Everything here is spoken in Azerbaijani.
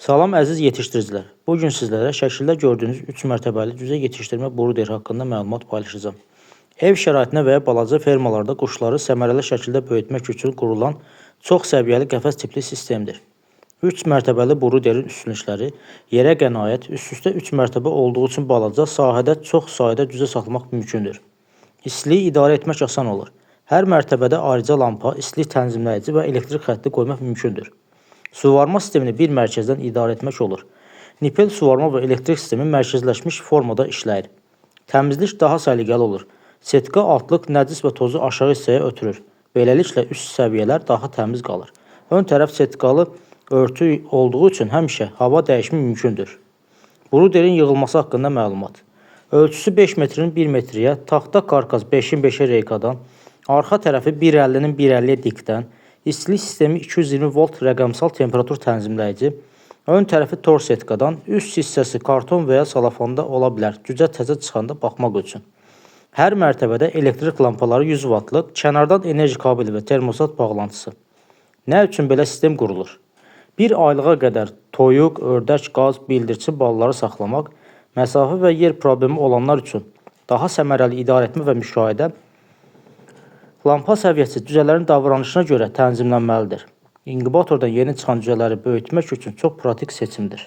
Salam əziz yetişdiricilər. Bugün sizlərə şəkildə gördüyünüz 3 mərtəbəli cüzə yetişdirmə boru deri haqqında məlumat paylaşacağım. Ev şəraitinə və ya balaca fermalarda quşları səmərəli şəkildə böyütmək üçün qurulan çox səviyyəli qəfəs tipli sistemdir. 3 mərtəbəli boru derin üstünlükləri yerə qənaət, üst-üstə 3 mərtəbə olduğu üçün balaca sahədə çox sayda cüzə saxlamaq mümkündür. İstiliyi idarə etmək asan olur. Hər mərtəbədə ayrıca lampa, istilik tənzimləyici və elektrik xətti qoymaq mümkündür. Suvarma sistemini bir mərkəzdən idarə etmək olur. Nipel suvarma və elektrik sistemi mərkəzləşmiş formada işləyir. Təmizlik daha səliqəli olur. Setka altlıq nəcis və tozu aşağı hissəyə ötürür. Beləliklə üst səviyyələr daha təmiz qalır. Ön tərəf setkalı örtü olduğu üçün həmişə hava dəyişimi mümkündür. Boru derin yığılması haqqında məlumat. Ölçüsü 5 metrin 1 metriyə, taxta karkas 5-in 5-ə reykadan, arxa tərəfi 1.50-nin 1.50-yə dikdən, istilik sistemi 220 volt rəqəmsal temperatur tənzimləyici, ön tərəfi tor setkadan, üst hissəsi karton və ya salafanda ola bilər, cücə təzə çıxanda baxmaq üçün. Hər mərtəbədə elektrik lampaları 100 vatlıq, kənardan enerji kabeli və termostat bağlantısı. Nə üçün belə sistem qurulur? Bir aylığa qədər toyuq, ördək, qaz, bildirçin balaları saxlamaq, məsafə və yer problemi olanlar üçün daha səmərəli idarə etmə və müşahidə, lampa səviyyəsi cücələrin davranışına görə tənzimlənməlidir. İnkubatordan yeni çıxan cücələri böyütmək üçün çox pratik seçimdir.